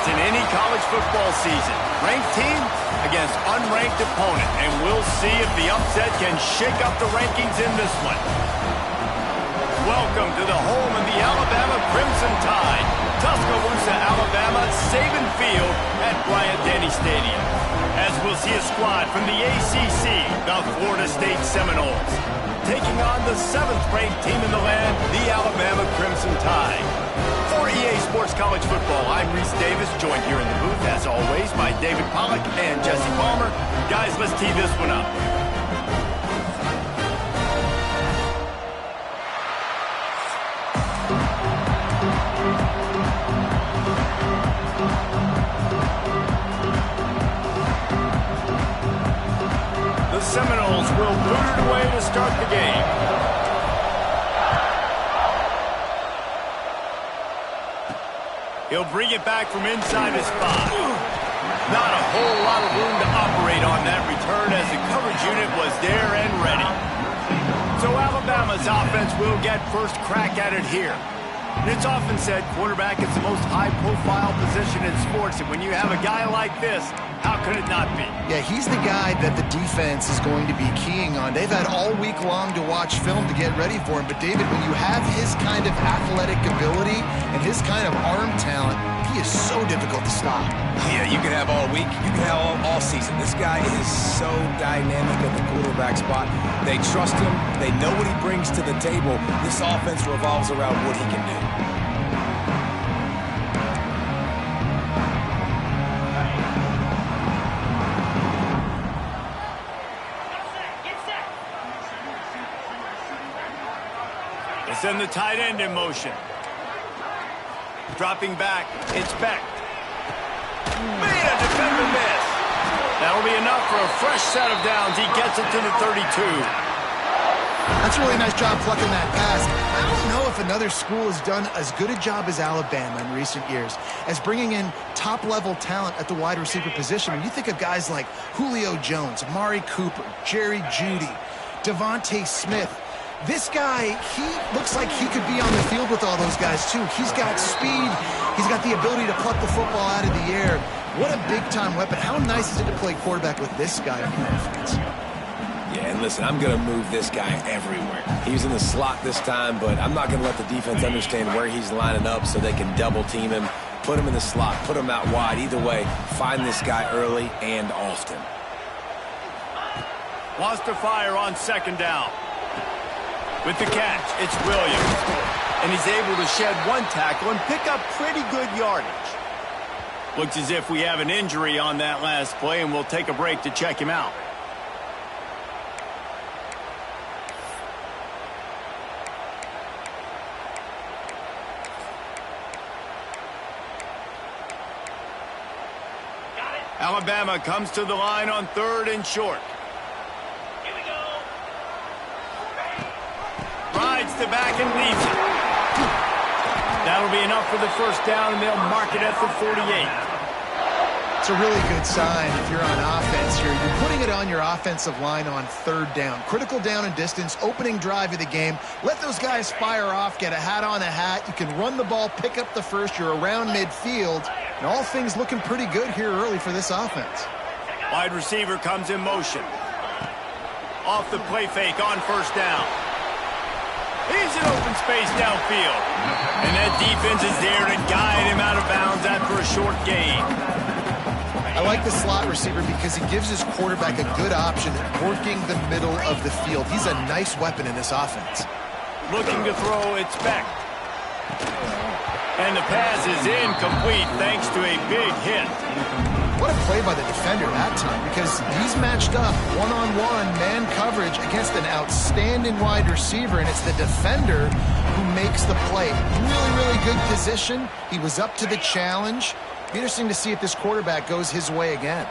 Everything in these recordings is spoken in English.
It's in any college football season. Ranked team against unranked opponent. And we'll see if the upset can shake up the rankings in this one. Welcome to the home of the Alabama Crimson Tide. Tuscaloosa, Alabama, Saban Field at Bryant-Denny Stadium. As we'll see a squad from the ACC, the Florida State Seminoles, taking on the 7th-ranked team in the land, the Alabama Crimson Tide. For EA Sports College Football, I'm Reese Davis, joined here in the booth, as always, by David Pollack and Jesse Palmer. Guys, let's tee this one up. Seminoles will boot it away to start the game. He'll bring it back from inside his spot. Not a whole lot of room to operate on that return as the coverage unit was there and ready. So Alabama's offense will get first crack at it here. And it's often said quarterback is the most high-profile position in sports, and when you have a guy like this, how could it not be? Yeah, he's the guy that the defense is going to be keying on. They've had all week long to watch film to get ready for him. But, David, when you have his kind of athletic ability and his kind of arm talent, he is so difficult to stop. Yeah, you can have all week. You can have all season. This guy is so dynamic at the quarterback spot. They trust him. They know what he brings to the table. This offense revolves around what he can do. Send the tight end in motion. Dropping back, it's Beck. Made a defender miss. That'll be enough for a fresh set of downs. He gets it to the 32. That's a really nice job plucking that pass. I don't know if another school has done as good a job as Alabama in recent years as bringing in top-level talent at the wide receiver position. When you think of guys like Julio Jones, Amari Cooper, Jerry Jeudy, Devontae Smith, this guy, he looks like he could be on the field with all those guys, too. He's got speed. He's got the ability to pluck the football out of the air. What a big-time weapon. How nice is it to play quarterback with this guy on the offense? Yeah, and listen, I'm going to move this guy everywhere. He's in the slot this time, but I'm not going to let the defense understand where he's lining up so they can double-team him, put him in the slot, put him out wide. Either way, find this guy early and often. Wants to fire on second down. With the catch, it's Williams. And he's able to shed one tackle and pick up pretty good yardage. Looks as if we have an injury on that last play, and we'll take a break to check him out. Alabama comes to the line on 3rd and short. Rides the back and leaves it. That'll be enough for the first down, and they'll mark it at the 48. It's a really good sign if you're on offense here. You're putting it on your offensive line on 3rd down. Critical down and distance, opening drive of the game. Let those guys fire off, get a hat on a hat. You can run the ball, pick up the first. You're around midfield. And all things looking pretty good here early for this offense. Wide receiver comes in motion. Off the play fake on first down. He's in open space downfield. And that defense is there to guide him out of bounds after a short gain. I like the slot receiver because he gives his quarterback a good option at working the middle of the field. He's a nice weapon in this offense. Looking to throw, it's Beck. And the pass is incomplete thanks to a big hit. What a play by the defender that time, because he's matched up one-on-one man coverage against an outstanding wide receiver, and it's the defender who makes the play. Really, really good position. He was up to the challenge. Be interesting to see if this quarterback goes his way again.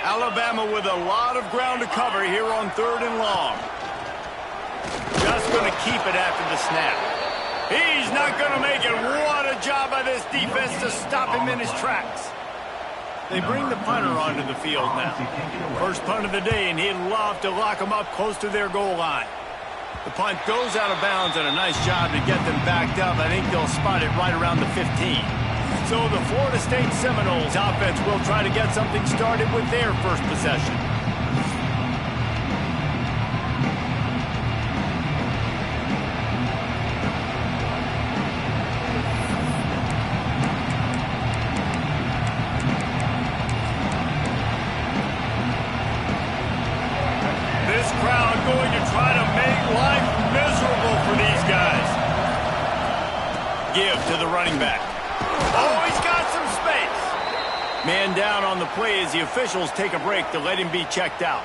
Alabama with a lot of ground to cover here on 3rd and long. Just going to keep it after the snap. He's not going to make it. What a job by this defense to stop him in his tracks. They bring the punter onto the field now. First punt of the day, and he'd love to lock them up close to their goal line. The punt goes out of bounds, and a nice job to get them backed up. I think they'll spot it right around the 15. So the Florida State Seminoles offense will try to get something started with their first possession. This crowd going to try to make life miserable for these guys. Give to the running back. Oh, he's got some space. Man down on the play as the officials take a break to let him be checked out.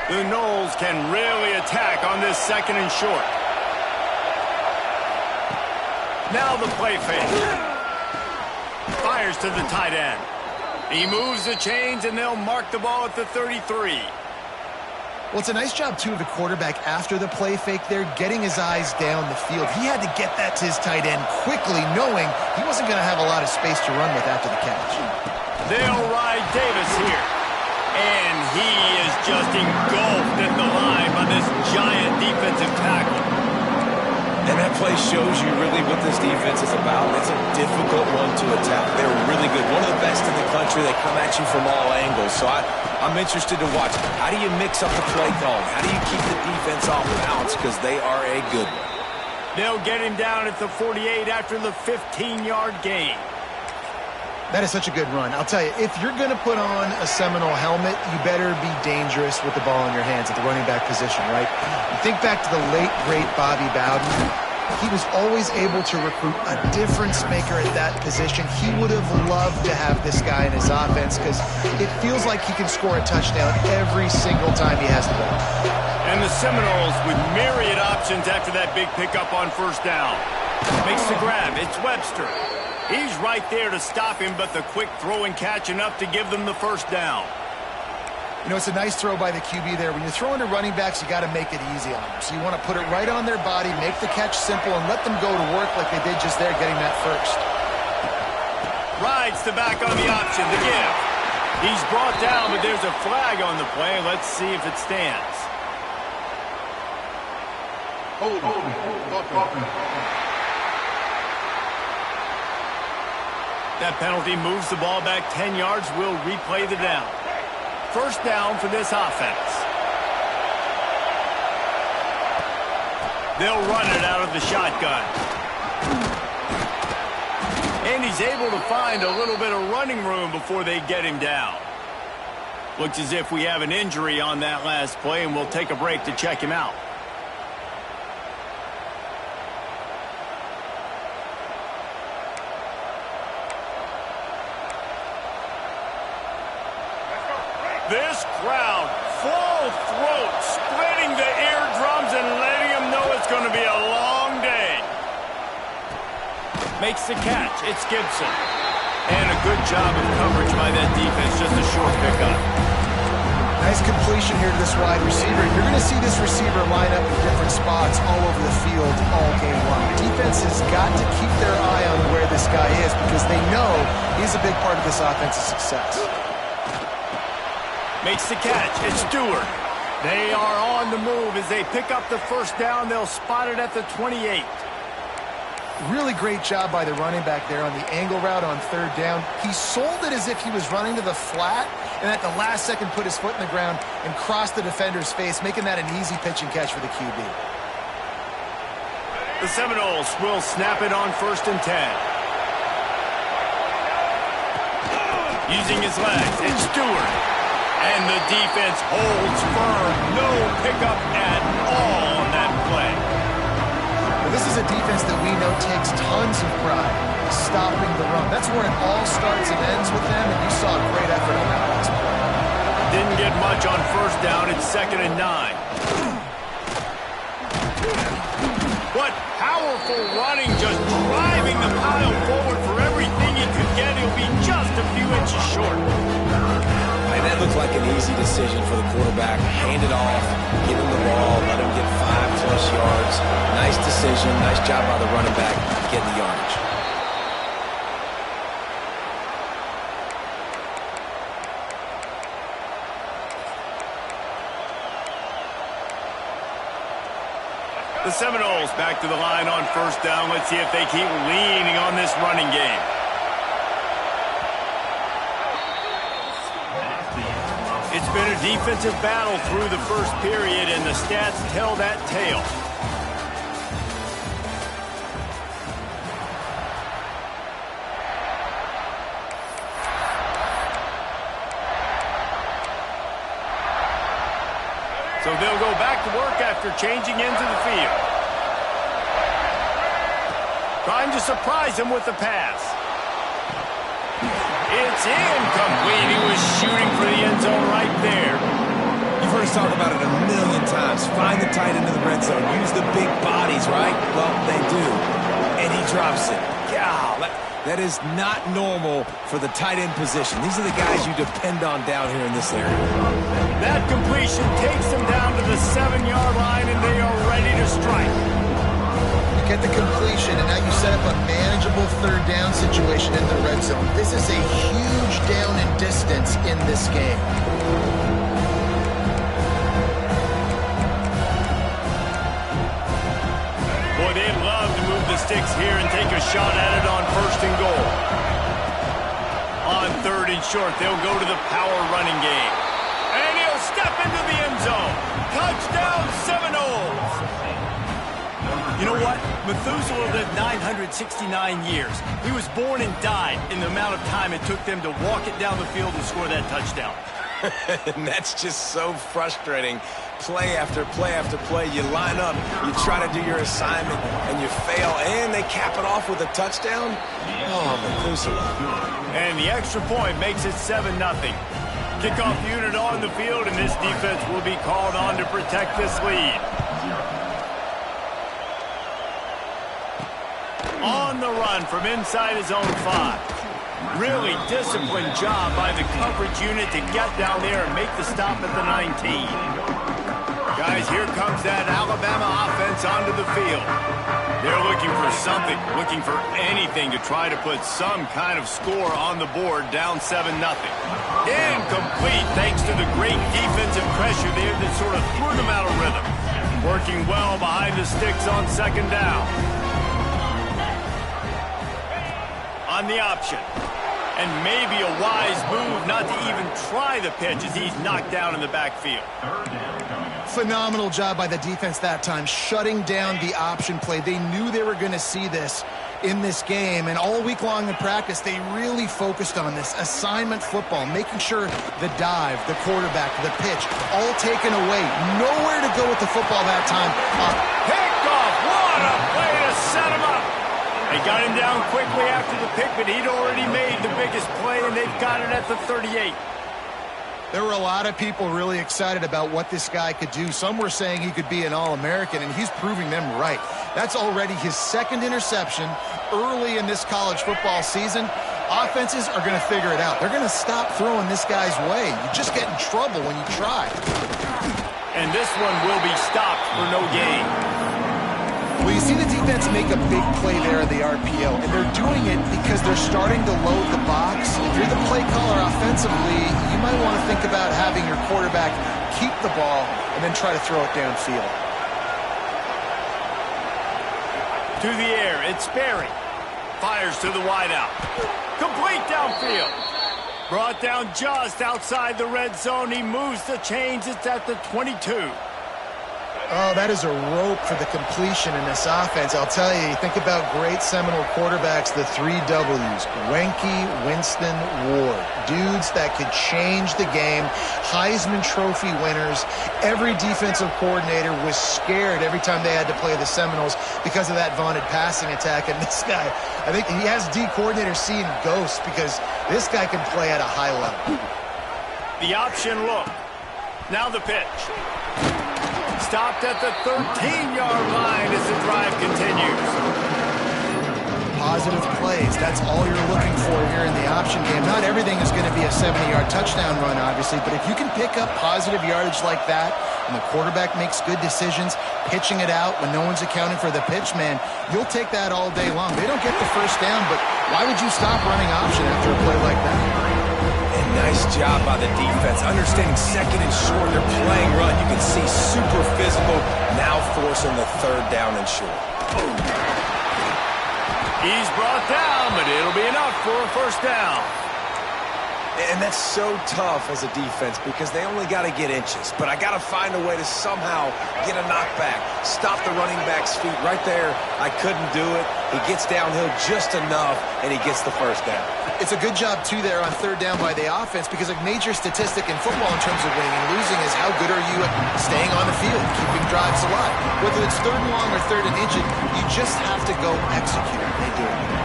The Noles can really attack on this second and short. Now the play fake. Fires to the tight end. He moves the chains, and they'll mark the ball at the 33. Well, it's a nice job, too, of the quarterback after the play fake there, getting his eyes down the field. He had to get that to his tight end quickly, knowing he wasn't going to have a lot of space to run with after the catch. They'll ride Davis here. And he is just engulfed at the line by this giant defensive tackle. And that play shows you really what this defense is about. It's a difficult one to attack. They're really good. One of the best in the country. They come at you from all angles. So I'm interested to watch. How do you mix up the play calling? How do you keep the defense off balance? Because they are a good one. They'll get him down at the 48 after the 15-yard gain. That is such a good run. I'll tell you, if you're going to put on a Seminole helmet, you better be dangerous with the ball in your hands at the running back position, right? You think back to the late, great Bobby Bowden. He was always able to recruit a difference maker at that position. He would have loved to have this guy in his offense because it feels like he can score a touchdown every single time he has the ball. And the Seminoles with myriad options after that big pickup on first down. Makes the grab. It's Webster. He's right there to stop him, but the quick throw and catch enough to give them the first down. You know, it's a nice throw by the QB there. When you're throwing to running backs, you got to make it easy on them. So you want to put it right on their body, make the catch simple, and let them go to work like they did just there, getting that first. Rides the back on the option, the give. He's brought down, but there's a flag on the play. Let's see if it stands. That penalty moves the ball back 10 yards. We'll replay the down. First down for this offense. They'll run it out of the shotgun. And he's able to find a little bit of running room before they get him down. Looks as if we have an injury on that last play, and we'll take a break to check him out. This crowd, full throat, splitting the eardrums and letting them know it's going to be a long day. Makes the catch. It's Gibson. And a good job of coverage by that defense. Just a short pickup. Nice completion here to this wide receiver. You're going to see this receiver line up in different spots all over the field all game long. Defense has got to keep their eye on where this guy is because they know he's a big part of this offense's success. Makes the catch. It's Stewart. They are on the move as they pick up the first down. They'll spot it at the 28. Really great job by the running back there on the angle route on third down. He sold it as if he was running to the flat, and at the last second put his foot in the ground and crossed the defender's face, making that an easy pitch and catch for the QB. The Seminoles will snap it on 1st and 10. Using his legs, it's Stewart. And the defense holds firm. No pickup at all on that play. Well, this is a defense that we know takes tons of pride stopping the run. That's where it all starts and ends with them, and you saw a great effort on that last play. Didn't get much on first down. It's 2nd and 9. What powerful running, just driving the pile forward for everything he could get. He'll be just a few inches short. And that looked like an easy decision for the quarterback. Hand it off, give him the ball, let him get 5+ yards. Nice decision. vision. Nice job by the running back getting the yardage. The Seminoles back to the line on first down. Let's see if they keep leaning on this running game. It's been a defensive battle through the first period, and the stats tell that tale. So they'll go back to work after changing into the field. Trying to surprise him with the pass. It's incomplete. He was shooting for the end zone right there. You've heard us talk about it a million times. Find the tight end in the red zone. Use the big bodies, right? Well, they do. And he drops it. God, that is not normal for the tight end position. These are the guys you depend on down here in this area. That completion takes them down to the 7-yard line, and they are ready to strike. You get the completion, and now you set up a manageable third down situation in the red zone. This is a huge down in distance in this game. Boy, they'd love to move the sticks here and take a shot at it on first and goal. On third and short, they'll go to the power running game. And he'll step into the end zone. Touchdown, Seminoles! You know what? Methuselah lived 969 years. He was born and died in the amount of time it took them to walk it down the field and score that touchdown. And that's just so frustrating. Play after play after play. You line up, you try to do your assignment, and you fail, and they cap it off with a touchdown? Oh, Methuselah. And the extra point makes it 7-0. Kickoff unit on the field, and this defense will be called on to protect this lead. On the run from inside his own 5. Really disciplined job by the coverage unit to get down there and make the stop at the 19. Guys, here comes that Alabama offense onto the field. They're looking for something, looking for anything to try to put some kind of score on the board, down 7-0. Incomplete thanks to the great defensive pressure there that sort of threw them out of rhythm. Working well behind the sticks on second down. On the option. And maybe a wise move not to even try the pitch as he's knocked down in the backfield. Phenomenal job by the defense that time, shutting down the option play. They knew they were going to see this in this game, and all week long in practice, they really focused on this assignment football, making sure the dive, the quarterback, the pitch, all taken away. Nowhere to go with the football that time. Picked off. What a play to set him up. They got him down quickly after the pick, but he'd already made the biggest play, and they've got it at the 38. There were a lot of people really excited about what this guy could do. Some were saying he could be an All-American, and he's proving them right. That's already his second interception early in this college football season. Offenses are going to figure it out. They're going to stop throwing this guy's way. You just get in trouble when you try. And this one will be stopped for no gain. Well, you see the defense make a big play there in the RPO, and they're doing it because they're starting to load the box. If you're the play caller offensively, you might want to think about having your quarterback keep the ball and then try to throw it downfield. To the air, it's Sperry. Fires to the wideout. Complete downfield. Brought down just outside the red zone. He moves the chains. It's at the 22. Oh, that is a rope for the completion in this offense. I'll tell you, think about great Seminole quarterbacks, the 3 W's. Wenke, Winston, Ward. Dudes that could change the game. Heisman Trophy winners. Every defensive coordinator was scared every time they had to play the Seminoles because of that vaunted passing attack. And this guy, I think he has D coordinators seeing ghosts because this guy can play at a high level. The option look. Now the pitch. Stopped at the 13-yard line as the drive continues. positive plays. That's all you're looking for here in the option game. Not everything is going to be a 70-yard touchdown run, obviously, but if you can pick up positive yardage like that and the quarterback makes good decisions, pitching it out when no one's accounting for the pitch, man, you'll take that all day long. They don't get the first down, but why would you stop running option after a play like that? And nice job by the defense. Understanding second and short, they're playing run. You can see super physical, now forcing the third down and short. He's brought down, but it'll be enough for a first down. And that's so tough as a defense because they only got to get inches. But I got to find a way to somehow get a knockback, stop the running back's feet. Right there, I couldn't do it. He gets downhill just enough, and he gets the first down. It's a good job, too, there on third down by the offense because a major statistic in football in terms of winning and losing is how good are you at staying on the field, keeping drives alive. Whether it's third and long or third and inches, you just have to go execute. They do it.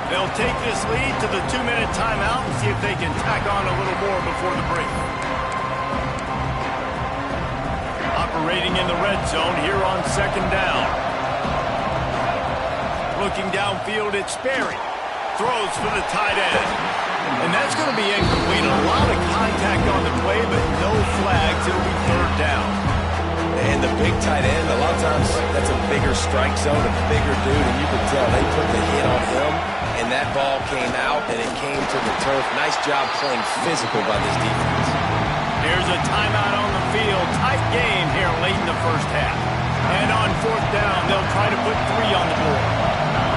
They'll take this lead to the 2-minute timeout and see if they can tack on a little more before the break. Operating in the red zone here on second down. Looking downfield, it's Sperry. Throws for the tight end. And that's going to be incomplete. A lot of contact on the play, but no flags. It'll be third down. And the big tight end, a lot of times that's a bigger strike zone, a bigger dude, and you can tell they put the hit on him, and that ball came out, and it came to the turf. Nice job playing physical by this defense. Here's a timeout on the field. Tight game here late in the first half. And on fourth down, they'll try to put 3 on the board.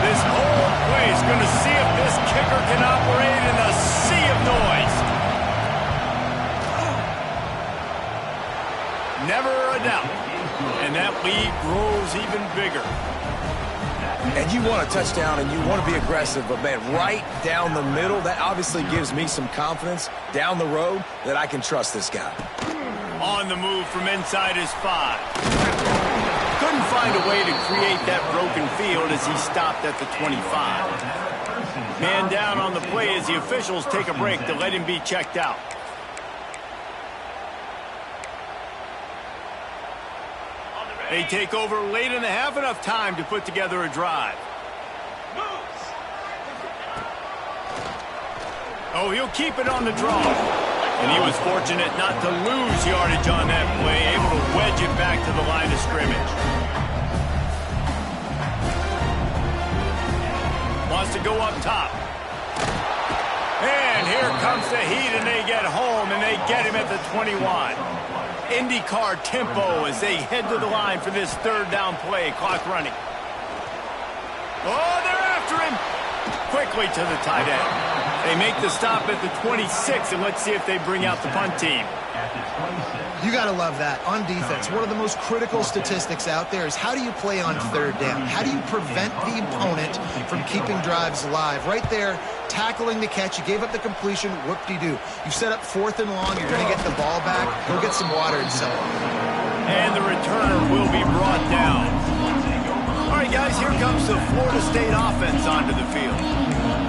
This whole place is going to see if this kicker can operate in a sea of noise. Never a doubt. And that lead grows even bigger. And you want a touchdown and you want to be aggressive, but man, right down the middle, that obviously gives me some confidence down the road that I can trust this guy. On the move from inside his 5. Couldn't find a way to create that broken field as he stopped at the 25. Man down on the play as the officials take a break to let him be checked out. They take over late in the half, enough time to put together a drive. Oh, he'll keep it on the draw. And he was fortunate not to lose yardage on that play, able to wedge it back to the line of scrimmage. Wants to go up top. And here comes the heat, and they get home, and they get him at the 21. IndyCar tempo as they head to the line for this third down play. Clock running. Oh, they're after him. Quickly to the tight end. They make the stop at the 26, and let's see if they bring out the punt team. You got to love that. On defense, one of the most critical statistics out there is how do you play on third down? How do you prevent the opponent from keeping drives alive? Right there, tackling the catch. You gave up the completion. Whoop-de-doo. You set up fourth and long. You're going to get the ball back. Go get some water and sell it. And the returner will be brought down. All right, guys, here comes the Florida State offense onto the field.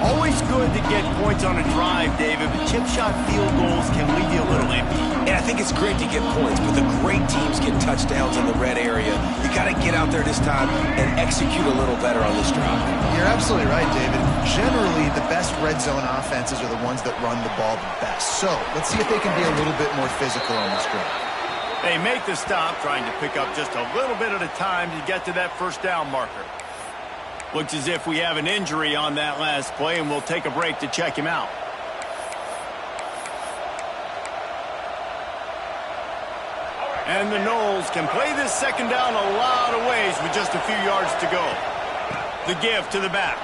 Always good to get points on a drive, David, but chip shot field goals can leave you a little empty. And I think it's great to get points, but the great teams get touchdowns in the red area. You got to get out there this time and execute a little better on this drive. You're absolutely right, David. Generally, the best red zone offenses are the ones that run the ball the best. So let's see if they can be a little bit more physical on this drive. They make the stop, trying to pick up just a little bit at a time to get to that first down marker. Looks as if we have an injury on that last play, and we'll take a break to check him out. And the Noles can play this second down a lot of ways with just a few yards to go. The give to the back.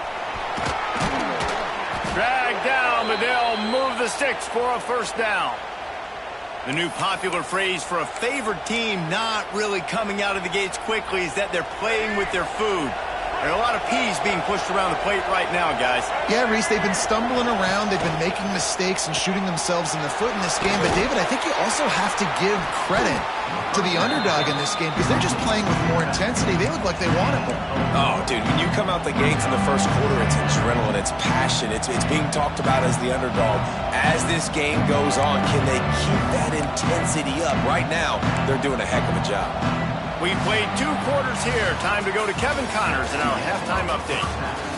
Dragged down, but they'll move the sticks for a first down. The new popular phrase for a favored team not really coming out of the gates quickly is that they're playing with their food. There are a lot of peas being pushed around the plate right now, guys. Yeah, Reese, they've been stumbling around. They've been making mistakes and shooting themselves in the foot in this game. But, David, I think you also have to give credit to the underdog in this game because they're just playing with more intensity. They look like they want it more. Oh, dude, when you come out the gates in the first quarter, it's adrenaline, it's passion. It's being talked about as the underdog. As this game goes on, can they keep that intensity up? Right now, they're doing a heck of a job. We played 2 quarters here. Time to go to Kevin Connors in our halftime update.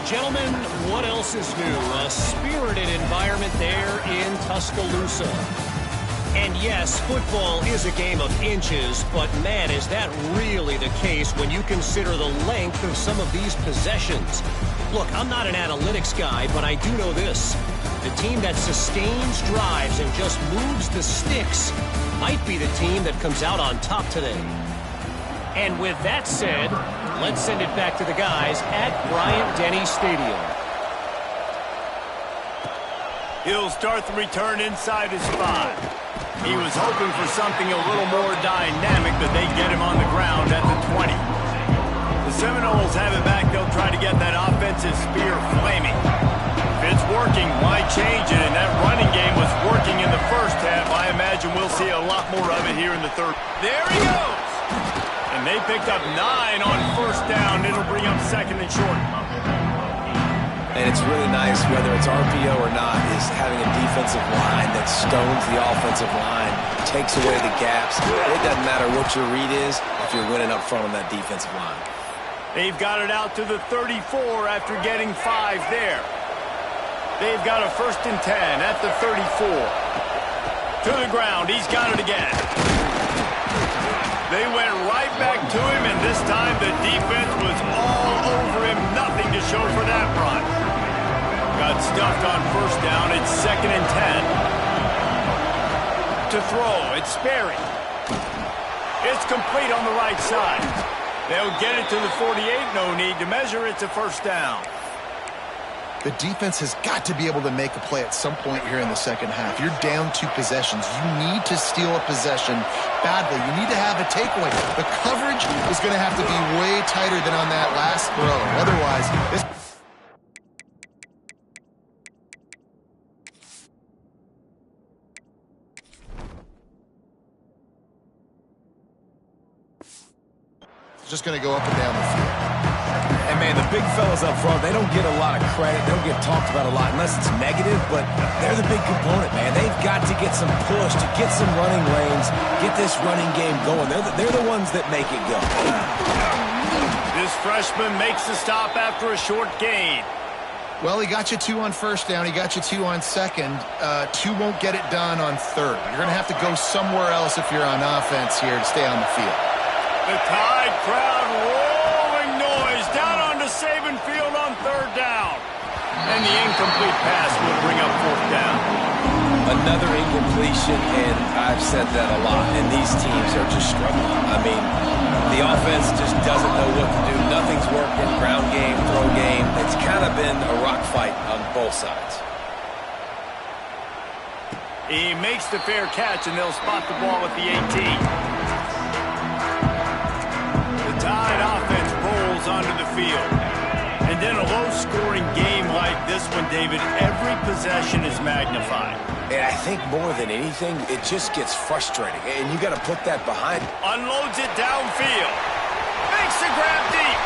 Gentlemen, what else is new? A spirited environment there in Tuscaloosa. And yes, football is a game of inches, but man, is that really the case when you consider the length of some of these possessions. Look, I'm not an analytics guy, but I do know this. The team that sustains drives and just moves the sticks might be the team that comes out on top today. And with that said, let's send it back to the guys at Bryant-Denny Stadium. He'll start the return inside his 5. He was hoping for something a little more dynamic, but they get him on the ground at the 20. The Seminoles have it back. They'll try to get that offensive spear flaming. If it's working, why change it? And that running game was working in the first half. I imagine we'll see a lot more of it here in the third. There he goes! And they picked up 9 on first down. It'll bring up second and short. And it's really nice, whether it's RPO or not, is having a defensive line that stones the offensive line, takes away the gaps. It doesn't matter what your read is if you're winning up front on that defensive line. They've got it out to the 34 after getting 5 there. They've got a 1st and 10 at the 34. To the ground. He's got it again. They went right back to him, and this time the defense was all over him. Nothing to show for that run. Got stuffed on first down. It's 2nd and 10. To throw, it's Sperry. It's complete on the right side. They'll get it to the 48. No need to measure. It's a first down. The defense has got to be able to make a play at some point here in the second half. You're down 2 possessions. You need to steal a possession badly. You need to have a takeaway. The coverage is going to have to be way tighter than on that last throw. Otherwise, this... it's just going to go up and down the field. And, man, the big fellas up front, they don't get a lot of credit. They don't get talked about a lot unless it's negative, but they're the big component, man. They've got to get some push, to get some running lanes, get this running game going. They're the ones that make it go. This freshman makes the stop after a short gain. Well, he got you 2 on first down. He got you 2 on second. 2 won't get it done on third. You're going to have to go somewhere else if you're on offense here to stay on the field. The Tide crowd rolling noise down onto Saban Field on third down. And the incomplete pass will bring up fourth down. Another incompletion, and I've said that a lot, and these teams are just struggling. I mean, the offense just doesn't know what to do. Nothing's working. Ground game, throw game. It's kind of been a rock fight on both sides. He makes the fair catch, and they'll spot the ball at the 18. Tide offense rolls onto the field. And in a low-scoring game like this one, David, every possession is magnified. And I think more than anything, it just gets frustrating. And you got to put that behind. Unloads it downfield. Makes the grab deep.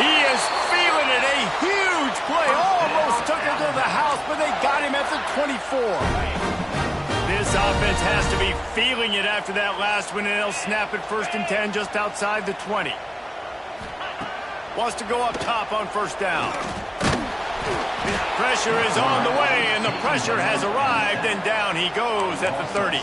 He is feeling it. A huge play. Almost took it to the house, but they got him at the 24. This offense has to be feeling it after that last one, and they'll snap it 1st and 10 just outside the 20. Wants to go up top on first down. Pressure is on the way, and the pressure has arrived, and down he goes at the 30.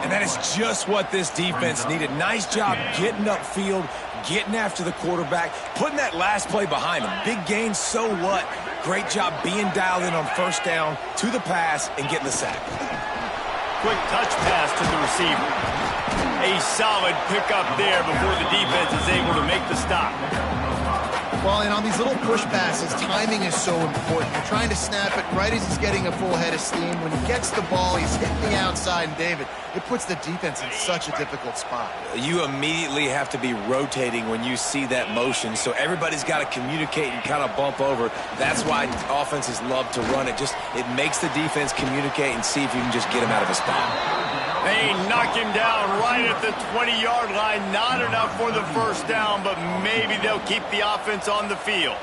And that is just what this defense needed. Nice job getting upfield, getting after the quarterback, putting that last play behind him. Big gain, so what? Great job being dialed in on first down, to the pass, and getting the sack. Quick touch pass to the receiver. A solid pickup there before the defense is able to make the stop. Well, and on these little push passes, timing is so important. You're trying to snap it right as he's getting a full head of steam. When he gets the ball, he's hitting the outside, and David, it puts the defense in such a difficult spot. You immediately have to be rotating when you see that motion, so everybody's got to communicate and kind of bump over. That's why offenses love to run it. It makes the defense communicate and see if you can just get him out of a spot. They knock him down right at the 20-yard line. Not enough for the first down, but maybe they'll keep the offense on the field.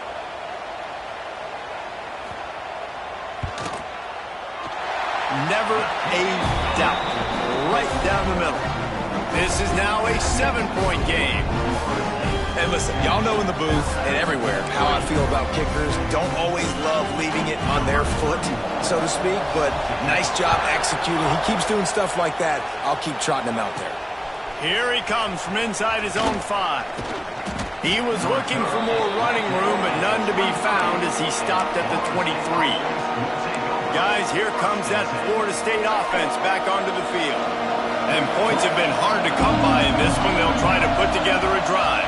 Never a doubt. Right down the middle. This is now a 7-point game. And listen, y'all know in the booth and everywhere how I feel about kickers. Don't always love leaving it on their foot, so to speak, but nice job executing. He keeps doing stuff like that. I'll keep trotting him out there. Here he comes from inside his own 5. He was looking for more running room, but none to be found as he stopped at the 23. Guys, here comes that Florida State offense back onto the field. And points have been hard to come by in this one. They'll try to put together a drive.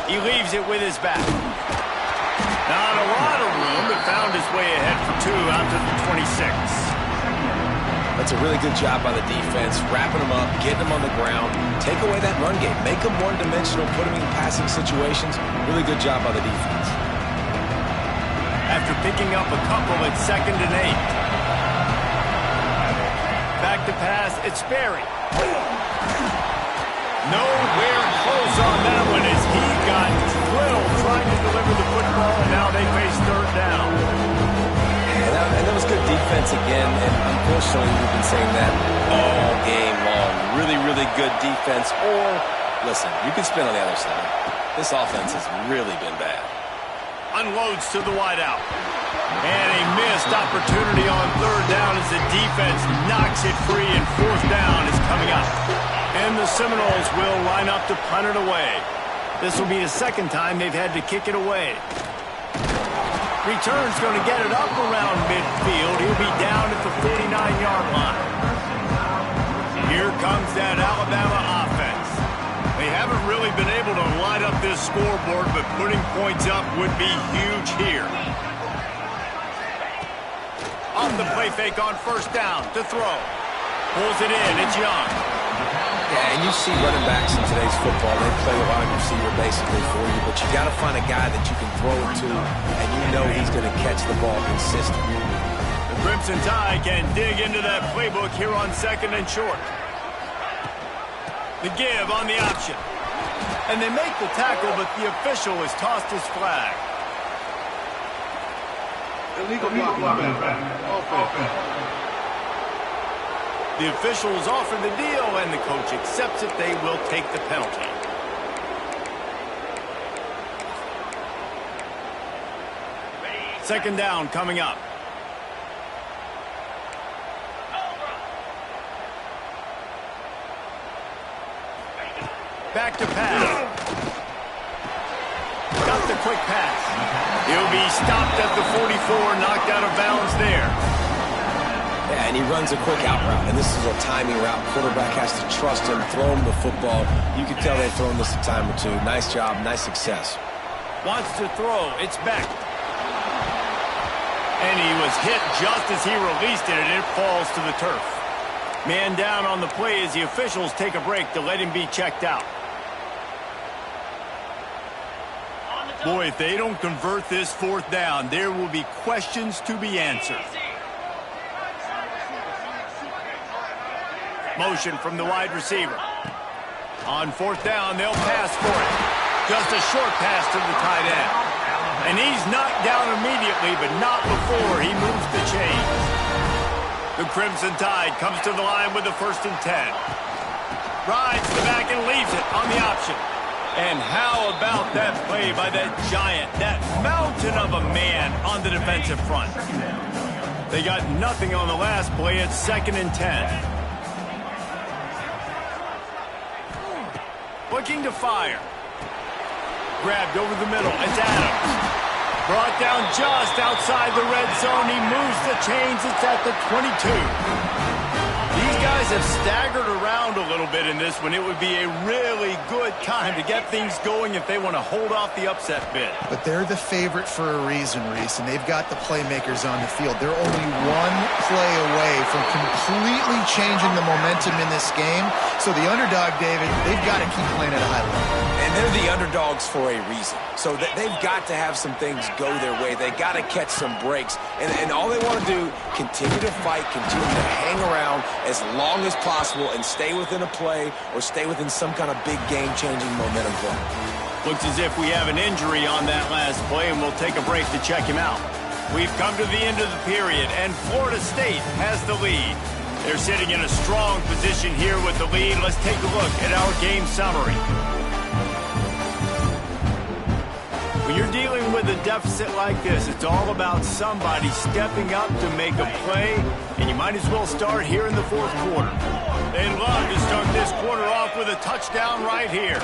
He leaves it with his back. Not a lot of room, but found his way ahead for 2 out to the 26. That's a really good job by the defense, wrapping them up, getting them on the ground, take away that run game, make them one-dimensional, put them in passing situations. Really good job by the defense. After picking up a couple at 2nd and 8. Back to pass, it's Sperry. Nowhere close on that one as he got drilled trying to deliver the football, and now they face 3rd down. And that was good defense again, and unfortunately we've been saying that all game long. Really, really good defense, or, listen, you can spin on the other side. This offense has really been bad. Unloads to the wideout. And a missed opportunity on 3rd down as the defense knocks it free, and 4th down is coming up. And the Seminoles will line up to punt it away. This will be the 2nd time they've had to kick it away. Return's going to get it up around midfield. He'll be down at the 49-yard line. Here comes that Alabama offense. They haven't really been able to light up this scoreboard, but putting points up would be huge here. Off the play fake on 1st down to throw. Pulls it in. It's Young. Yeah, and you see running backs in today's football, they play a wide receiver basically for you, but you got to find a guy that you can throw it to, and you know he's going to catch the ball consistently. The Crimson Tide can dig into that playbook here on 2nd and short. The give on the option. And they make the tackle, but the official has tossed his flag. Illegal blocking. Offense. The officials offer the deal, and the coach accepts it. They will take the penalty. Second down coming up. Back to pass. Got the quick pass. He'll be stopped at the 44, knocked out of bounds there. Yeah, and he runs a quick out route, and this is a timing route. Quarterback has to trust him, throw him the football. You can tell they've thrown this a time or two. Nice job, nice success. Wants to throw. It's back. And he was hit just as he released it, and it falls to the turf. Man down on the play as the officials take a break to let him be checked out. Boy, if they don't convert this 4th down, there will be questions to be answered. Motion from the wide receiver. On 4th down, they'll pass for it. Just a short pass to the tight end. And he's knocked down immediately, but not before he moves the chains. The Crimson Tide comes to the line with the 1st and 10. Rides the back and leaves it on the option. And how about that play by that giant, that mountain of a man on the defensive front? They got nothing on the last play. It's 2nd and 10. Looking to fire. Grabbed over the middle. It's Adams. Brought down just outside the red zone. He moves the chains. It's at the 22. These guys have staggered around a little bit in this one. It would be a really good time to get things going if they want to hold off the upset bid. But they're the favorite for a reason, Reese, and they've got the playmakers on the field. They're only one play away from completely changing the momentum in this game. So the underdog, David, they've got to keep playing at a high level. And they're the underdogs for a reason. So they've got to have some things go their way. They got to catch some breaks. And all they want to do, continue to fight, continue to hang around as long as possible and stay within a play or stay within some kind of big game-changing momentum play. Looks as if we have an injury on that last play, and we'll take a break to check him out. We've come to the end of the period, and Florida State has the lead. They're sitting in a strong position here with the lead. Let's take a look at our game summary. When you're dealing with a deficit like this, it's all about somebody stepping up to make a play, and you might as well start here in the fourth quarter. They'd love to start this quarter off with a touchdown right here.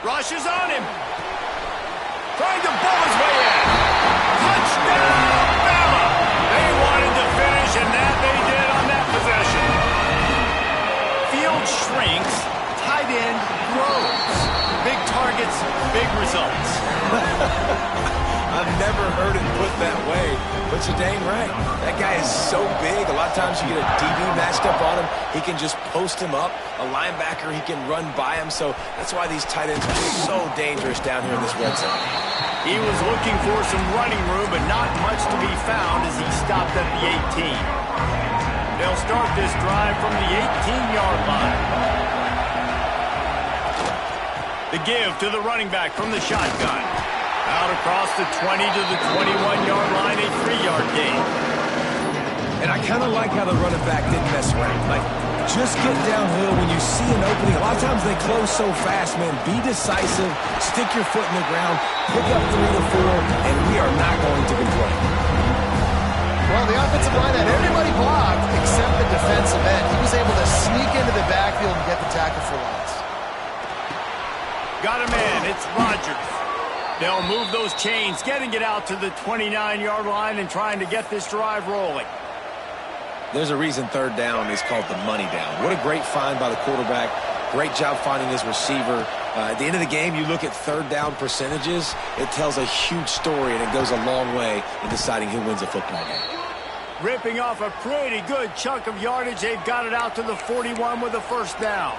Rushes on him. Trying to bull his way in. Touchdown, Bama! They wanted to finish, and that they did on that possession. Field shrinks, tight end grows. Big targets, big results. I've never heard it put that way, but you're dang right. That guy is so big. A lot of times you get a DB matched up on him. He can just post him up. A linebacker, he can run by him. So that's why these tight ends are so dangerous down here in this red zone. He was looking for some running room, but not much to be found as he stopped at the 18. They'll start this drive from the 18-yard line. The give to the running back from the shotgun. Out across the 20 to the 21-yard line, a 3-yard gain. And I kind of like how the running back didn't mess around. Like, just get downhill when you see an opening. A lot of times they close so fast, man. Be decisive, stick your foot in the ground, pick up 3 to 4, and we are not going to complain. Well, the offensive line had everybody blocked except the defensive end. He was able to sneak into the backfield and get the tackle for loss. Got a man. It's Rodgers. They'll move those chains, getting it out to the 29-yard line and trying to get this drive rolling. There's a reason third down is called the money down. What a great find by the quarterback. Great job finding his receiver. At the end of the game, you look at third down percentages. It tells a huge story, and it goes a long way in deciding who wins a football game. Ripping off a pretty good chunk of yardage. They've got it out to the 41 with a first down.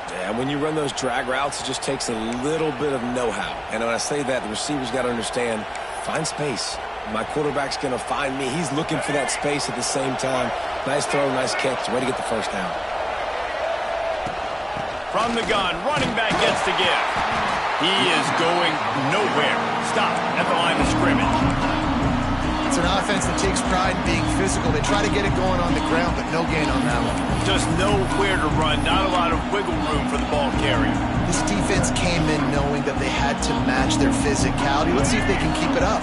Yeah, when you run those drag routes, it just takes a little bit of know-how. And when I say that, the receiver's got to understand, find space. My quarterback's going to find me. He's looking for that space at the same time. Nice throw, nice catch. Way to get the first down. From the gun, running back gets the give. He is going nowhere. Stop at the line of scrimmage. It's an offense that takes pride in being physical. They try to get it going on the ground, but no gain on that one. Just nowhere to run. Not a lot of wiggle room for the ball carrier. This defense came in knowing that they had to match their physicality. Let's see if they can keep it up.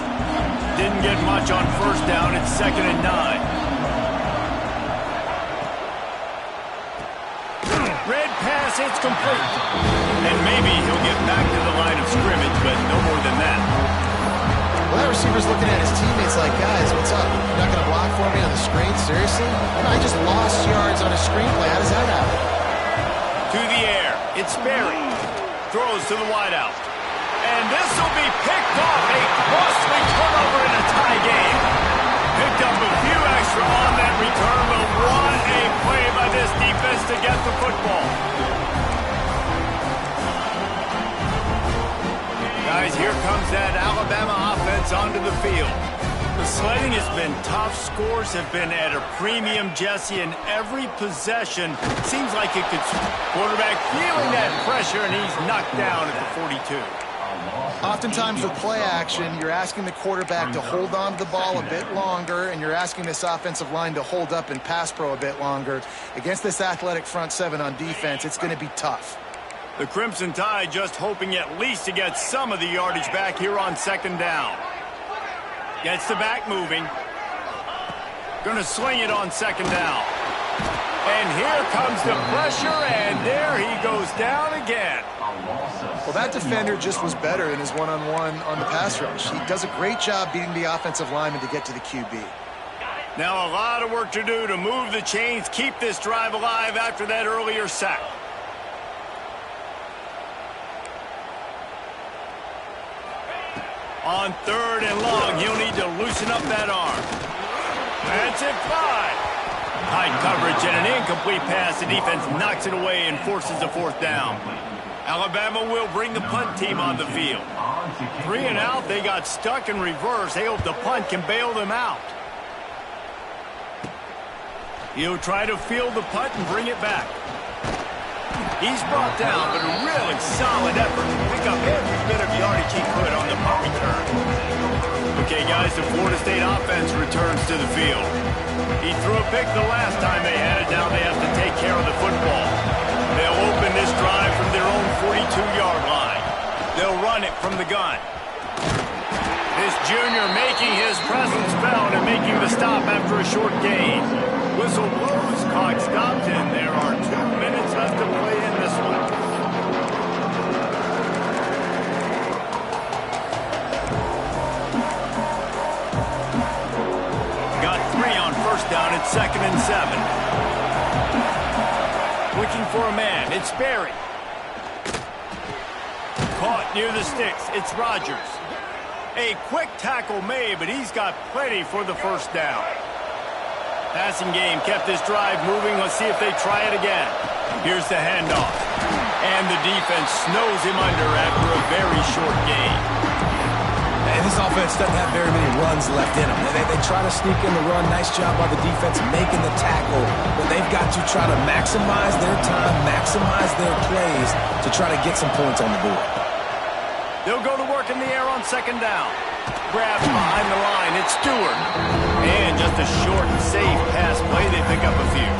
Didn't get much on first down. It's 2nd and 9. Red pass, it's complete. And maybe he'll get back to the line of scrimmage, but no more than that. Well, that receiver's looking at his teammates like, guys, what's up? You're not going to block for me on the screen? Seriously? I just lost yards on a screenplay. How does that happen? To the air. It's Berry. Throws to the wideout. And this will be picked off. A costly turnover in a tie game. Picked up a few extra on that return, but what a play by this defense to get the football. Guys, here comes that Alabama offense onto the field. The sledding has been tough. Scores have been at a premium, Jesse, and every possession seems like it could. Quarterback feeling that pressure, and he's knocked down at the 42. Oftentimes with play action, you're asking the quarterback to hold on to the ball a bit longer, and you're asking this offensive line to hold up in pass pro a bit longer. Against this athletic front seven on defense, it's going to be tough. The Crimson Tide just hoping at least to get some of the yardage back here on 2nd down. Gets the back moving. Going to sling it on 2nd down. And here comes the pressure, and there he goes down again. Well, that defender just was better in his one-on-one on the pass rush. He does a great job beating the offensive lineman to get to the QB. Now a lot of work to do to move the chains, keep this drive alive after that earlier sack. On 3rd and long, he'll need to loosen up that arm. That's it, 5. Tight coverage and an incomplete pass. The defense knocks it away and forces a 4th down. Alabama will bring the punt team on the field. 3 and out, they got stuck in reverse. They hope the punt can bail them out. He'll try to field the punt and bring it back. He's brought down, but a really solid effort to pick up every bit of yardage he could on the punt return. The Okay, guys, the Florida State offense returns to the field. He threw a pick the last time they had it. Now they have to take care of the football. They'll open this drive from their own 42-yard line. They'll run it from the gun. This junior making his presence felt and making the stop after a short gain. Whistle blows, clock stopped, and there are 2 minutes left to play in this one. Got 3 on first down at 2nd and 7. Looking for a man, it's Berry. Caught near the sticks, it's Rogers. A quick tackle made, but he's got plenty for the first down. Passing game kept this drive moving. Let's see if they try it again. Here's the handoff. And the defense snows him under after a very short gain. And this offense doesn't have very many runs left in them. They try to sneak in the run. Nice job by the defense making the tackle. But they've got to try to maximize their time, maximize their plays to try to get some points on the board. They'll go to work in the air on 2nd down. Grabs behind the line. It's Stewart. And just a short and safe pass play. They pick up a few.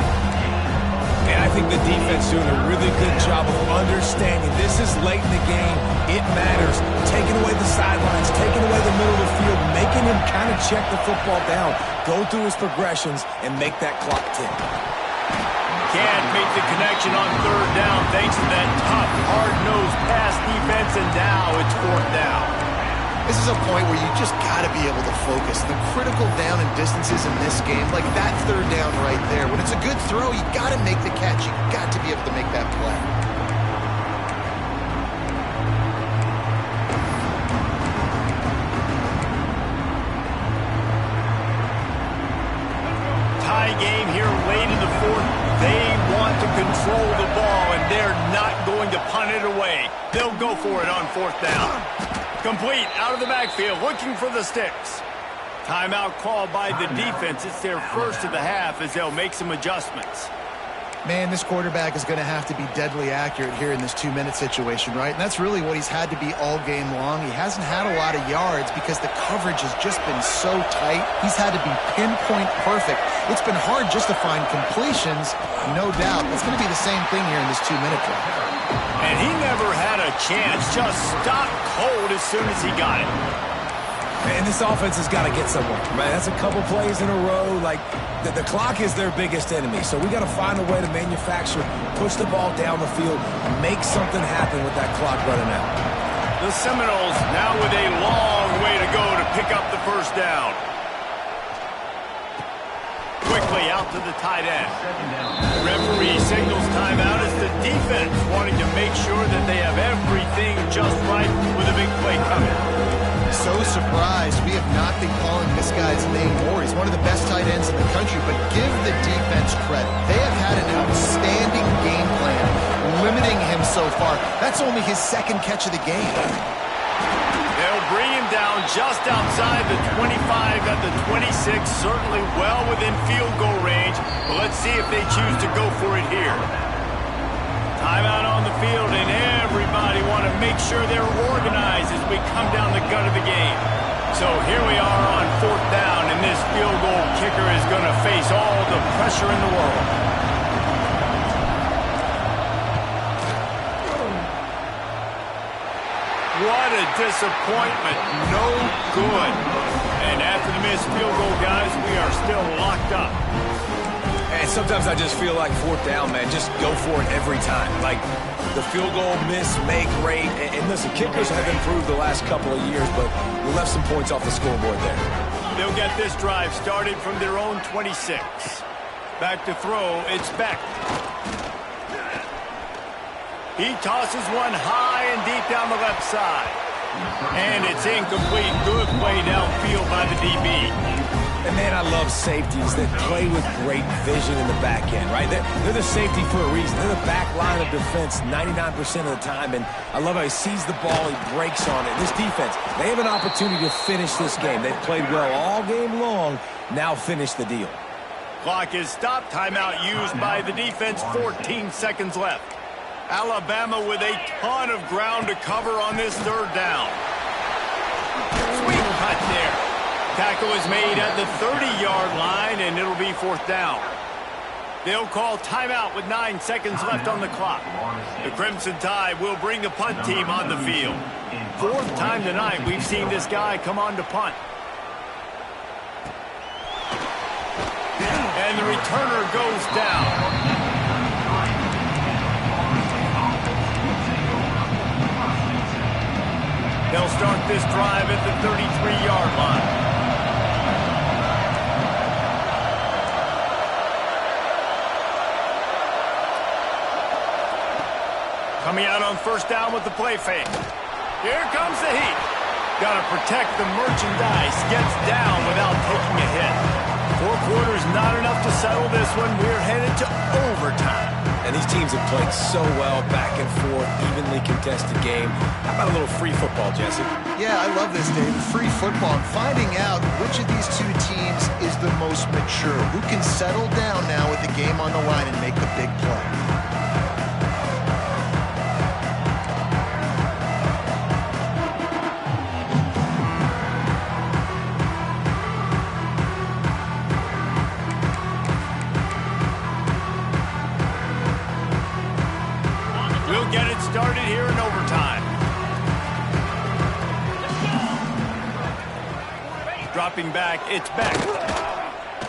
And I think the defense doing a really good job of understanding this is late in the game. It matters. Taking away the sidelines, taking away the middle of the field, making him kind of check the football down, go through his progressions, and make that clock tick. Can't make the connection on 3rd down thanks to that tough, hard-nosed pass defense, and now it's 4th down. This is a point where you just got to be able to focus. The critical down and distances in this game, like that 3rd down right there. When it's a good throw, you got to make the catch. You got to be able to make that play. Tie game here late in the 4th. They want to control the ball, and they're not going to punt it away. They'll go for it on 4th down. Complete out of the backfield, looking for the sticks. Timeout called by the defense. It's their first of the half as they'll make some adjustments. Man, this quarterback is going to have to be deadly accurate here in this 2-minute situation, right? And that's really what he's had to be all game long. He hasn't had a lot of yards because the coverage has just been so tight. He's had to be pinpoint perfect. It's been hard just to find completions, no doubt. It's going to be the same thing here in this 2-minute drive. And he never had a chance, just stopped cold as soon as he got it. Man, this offense has got to get somewhere. Man, that's a couple plays in a row. Like, the clock is their biggest enemy. So we got to find a way to manufacture, push the ball down the field, and make something happen with that clock running out. The Seminoles now with a long way to go to pick up the first down. Quickly out to the tight end. Referee signals timeout as the defense wanting to make sure that they have everything just right with a big play coming. So surprised we have not been calling this guy's name more. He's one of the best tight ends in the country, but give the defense credit. They have had an outstanding game plan, limiting him so far. That's only his 2nd catch of the game. They'll bring him down just outside the 25 at the 26, certainly well within field goal range, but let's see if they choose to go for it here. Timeout on the field, and everybody want to make sure they're organized as we come down the gut of the game. So here we are on 4th down, and this field goal kicker is going to face all the pressure in the world. What a disappointment. No good. And after the missed field goal, guys, we are still locked up. And sometimes I just feel like 4th down, man, just go for it every time. Like, the field goal miss, make rate. And listen, kickers have improved the last couple of years, but we left some points off the scoreboard there. They'll get this drive started from their own 26. Back to throw, it's Beck. He tosses one high and deep down the left side. And it's incomplete. Good play downfield by the DB. And, man, I love safeties that play with great vision in the back end, right? They're the safety for a reason. They're the back line of defense 99% of the time. And I love how he sees the ball, he breaks on it. This defense, they have an opportunity to finish this game. They've played well all game long. Now finish the deal. Clock is stopped. Timeout used by the defense. 14 seconds left. Alabama with a ton of ground to cover on this 3rd down. Sweet cut there. Tackle is made at the 30-yard line, and it'll be 4th down. They'll call timeout with 9 seconds left on the clock. The Crimson Tide will bring the punt team on the field. 4th time tonight we've seen this guy come on to punt. And the returner goes down. They'll start this drive at the 33-yard line. Coming out on 1st down with the play fake. Here comes the heat. Got to protect the merchandise. Gets down without taking a hit. 4 quarters not enough to settle this one. We're headed to overtime. And these teams have played so well, back and forth, evenly contested game. How about a little free football, Jesse? Yeah, I love this, Dave. Free football. And finding out which of these two teams is the most mature. Who can settle down now with the game on the line and make the big play. Started here in overtime. Dropping back, it's back.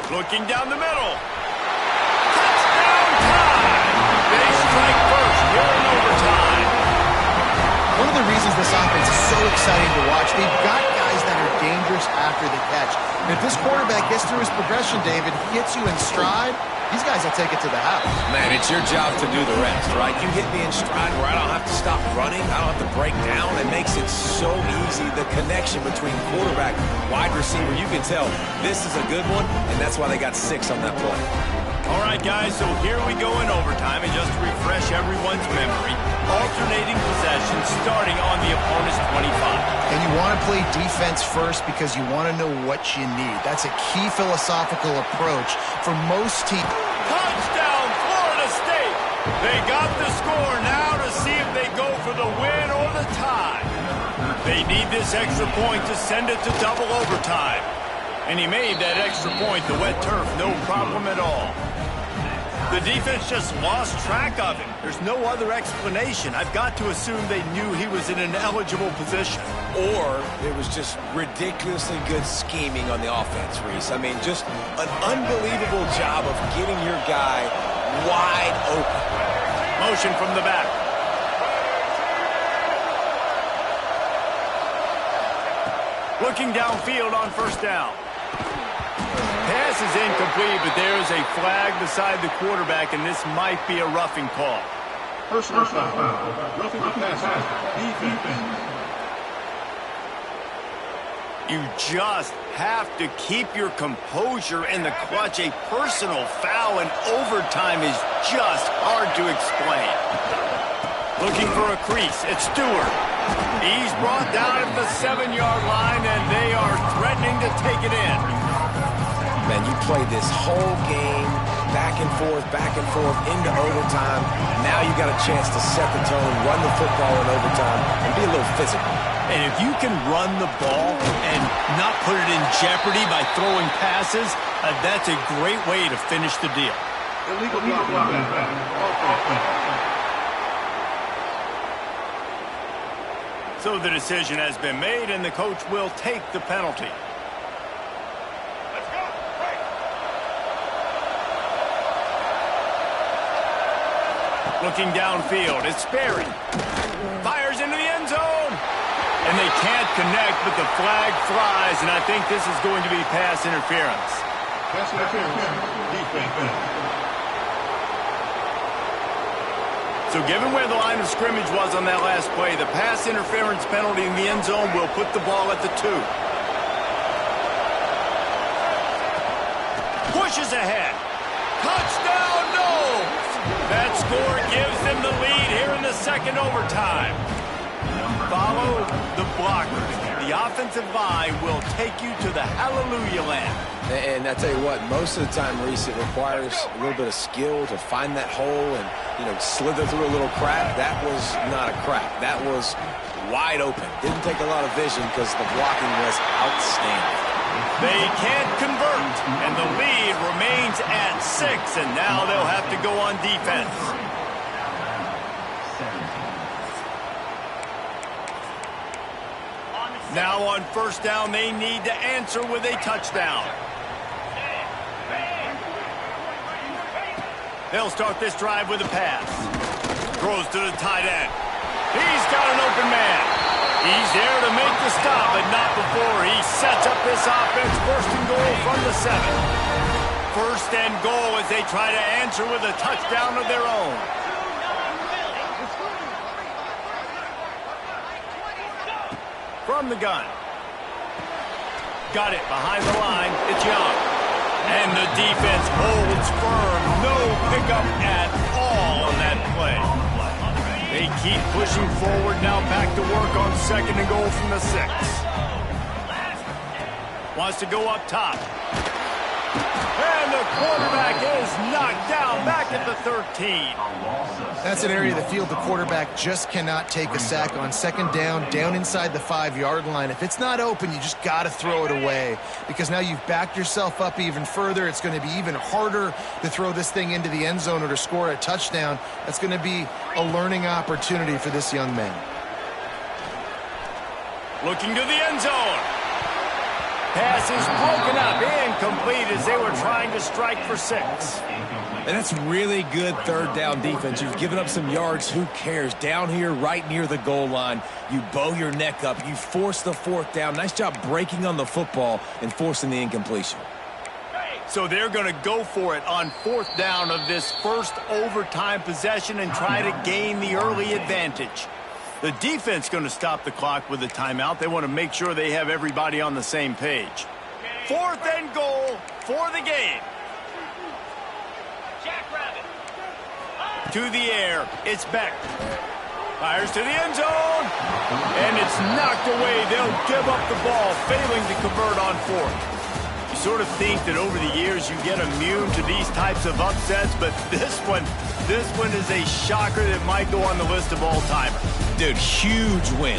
Looking down the middle. Touchdown time! They strike first here in overtime. One of the reasons this offense is so exciting to watch, they've got guys that are dangerous after the catch. And if this quarterback gets through his progression, David, hits you in stride, these guys will take it to the house. Man, it's your job to do the rest, right? You hit me in stride where I don't have to stop running. I don't have to break down. It makes it so easy. The connection between quarterback, wide receiver, you can tell this is a good one, and that's why they got 6 on that play. All right, guys, so here we go in overtime, and just to refresh everyone's memory, alternating possessions starting on the opponent's 25. And you want to play defense first because you want to know what you need. That's a key philosophical approach for most teams. Touchdown, Florida State! They got the score now to see if they go for the win or the tie. They need this extra point to send it to double overtime. And he made that extra point, the wet turf, no problem at all. The defense just lost track of him. There's no other explanation. I've got to assume they knew he was in an eligible position. Or it was just ridiculously good scheming on the offense, Reese. I mean, just an unbelievable job of getting your guy wide open. Motion from the back. Looking downfield on 1st down. Pass is incomplete, but there is a flag beside the quarterback, and this might be a roughing call. Personal foul. Roughing the passer. Defense. You just have to keep your composure in the clutch. A personal foul in overtime is just hard to explain. Looking for a crease. It's Stewart. He's brought down at the 7-yard line, and they are threatening to take it in. Man, you played this whole game back and forth into overtime. Now you got a chance to set the tone, run the football in overtime, and be a little physical. And if you can run the ball and not put it in jeopardy by throwing passes, that's a great way to finish the deal. Illegal blocking. So the decision has been made, and the coach will take the penalty. Looking downfield, it's Sperry. Fires into the end zone. And they can't connect, but the flag flies, and I think this is going to be pass interference. Pass interference. Defense. So given where the line of scrimmage was on that last play, the pass interference penalty in the end zone will put the ball at the 2. Pushes ahead. Touchdown, no! That score gives them the lead here in the 2nd overtime. Follow the blockers. The offensive line will take you to the hallelujah land. And I tell you what, most of the time, Reese, it requires a little bit of skill to find that hole and, slither through a little crack. That was not a crack. That was wide open. Didn't take a lot of vision because the blocking was outstanding. They can't convert, and the lead remains at 6, and now they'll have to go on defense. Now on first down, they need to answer with a touchdown. They'll start this drive with a pass. Throws to the tight end. He's got an open man. He's there to make the stop, but not before he sets up this offense. First and goal from the 7. First and goal as they try to answer with a touchdown of their own. From the gun. Got it behind the line. It's Young. And the defense holds firm. No pickup at all on that play. They keep pushing forward now, back to work on second and goal from the 6. Wants to go up top. And the quarterback is knocked down back at the 13. That's an area of the field the quarterback just cannot take a sack on. Second down, down inside the 5-yard line. If it's not open, you just got to throw it away, because now you've backed yourself up even further. It's going to be even harder to throw this thing into the end zone or to score a touchdown. That's going to be a learning opportunity for this young man. Looking to the end zone. Pass is broken up, incomplete as they were trying to strike for 6. And that's really good third down defense. You've given up some yards. Who cares? Down here right near the goal line, you bow your neck up. You force the 4th down. Nice job breaking on the football and forcing the incompletion. So they're going to go for it on 4th down of this first overtime possession and try to gain the early advantage. The defense going to stop the clock with a timeout. They want to make sure they have everybody on the same page. 4th and goal for the game. To the air, it's Beck. Fires to the end zone, and it's knocked away. They'll give up the ball, failing to convert on 4th. You sort of think that over the years you get immune to these types of upsets, but this one is a shocker that might go on the list of all-timers. Dude, huge win.